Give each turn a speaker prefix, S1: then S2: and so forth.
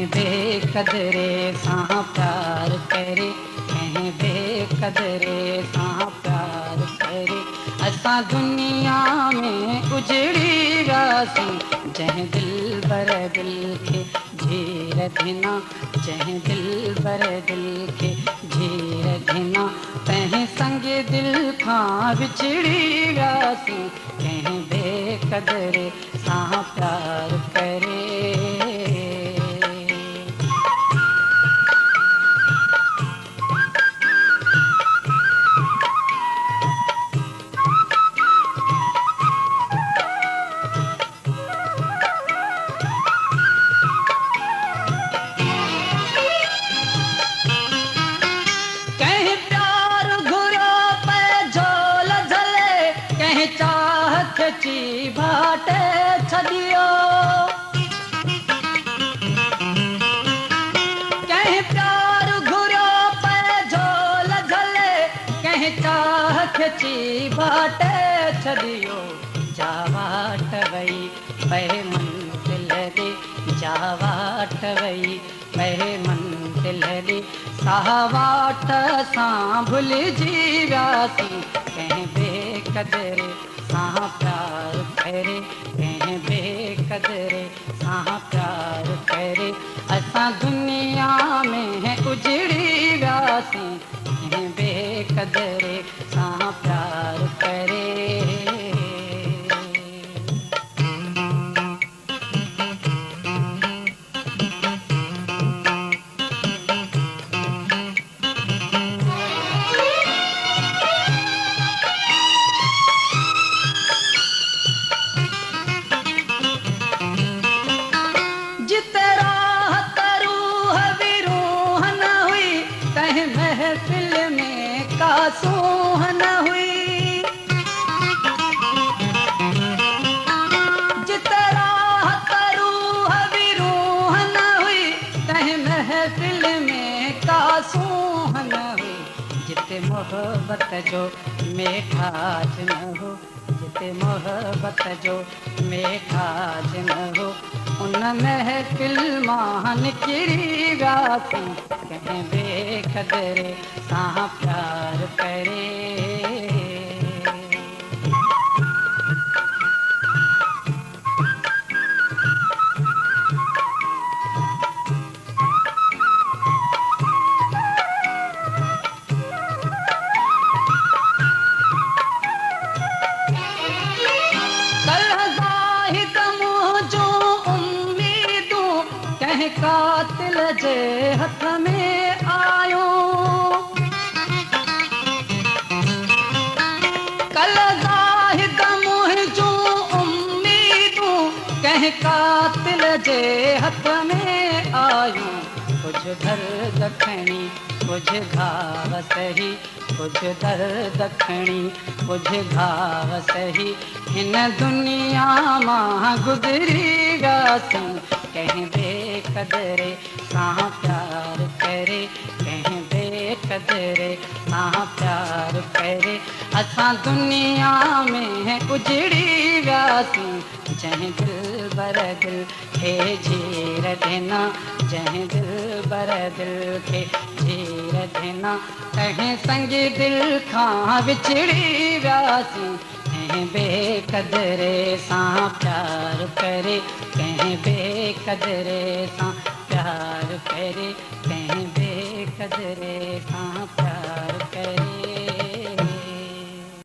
S1: कंहिं बेक़दरे सां प्यार करे, कंहिं बेक़दरे सां प्यार करे। असां दुनिया में उजड़ी वियासीं, जंहिं दिल बर दिल खे झीर ॾिना, जंहिं दिल बर दिल खे झीर ॾिना। तंहिं संग दिल खां विछड़ी वियासीं, कंहिं बेक़दरे सां प्यार करे। कहीं प्यार घुरो पे झोल झले, कहीं चाह खिची भाटे छॾियो। कहीं प्यार घुरो पे झोल झले, कहीं चाह खिची भाटे छॾियो। जा वाट वई पए मंज़िल ॾे, जा वाट वई पए मंज़िल ॾे। साह वाट सां भुलिजी वियासीं, कंहिं बेक़दरे सां प्यार करे, कंहिं बेक़दरे सां प्यार करे। असां दुनिया में उजड़ी वियासीं, कंहिं बेक़दरे सां प्यार करे। जिते राहत रूह भी रूह न हुई, कहीं महफिल में का सूह न हुई। जिते राहत रूह भी रूह न हुई, कहीं महफिल में का सूह न हुई। जिते मोहब्बत जो मेठाज न हो, जिते मोहब्बत जो मेठाज न हो, उन महफिल मां निकिरी वियासीं, कंहिं बेक़दरे सां प्यार करे। कंहिं कातिल जे हथ में आयो, कल ज़ाहिद मुंहिंजूं उम्मीदूं कंहिं कातिल जे हथ में आयूं। कुझु दर्द खणी कुझु घाव सही, कुझु दर्द खणी कुझु घाव सही। हिन दुनिया मां गुज़री वियासीं, कंहिं बेक़दरे सां प्यार करे, कंहिं बेक़दरे सां प्यार करे। असां दुनिया में उजड़ी वियासीं, जंहिं दिल बर दिल खे झीर ॾिना, जंहिं दिल बर दिल खे झीर ॾिना। तंहिं संग दिल खां विछड़ी वियासीं, कंहिं बेक़दरे सां प्यार करे, कंहिं बेक़दरे सां प्यार करे, कंहिं बेक़दरे सां प्यार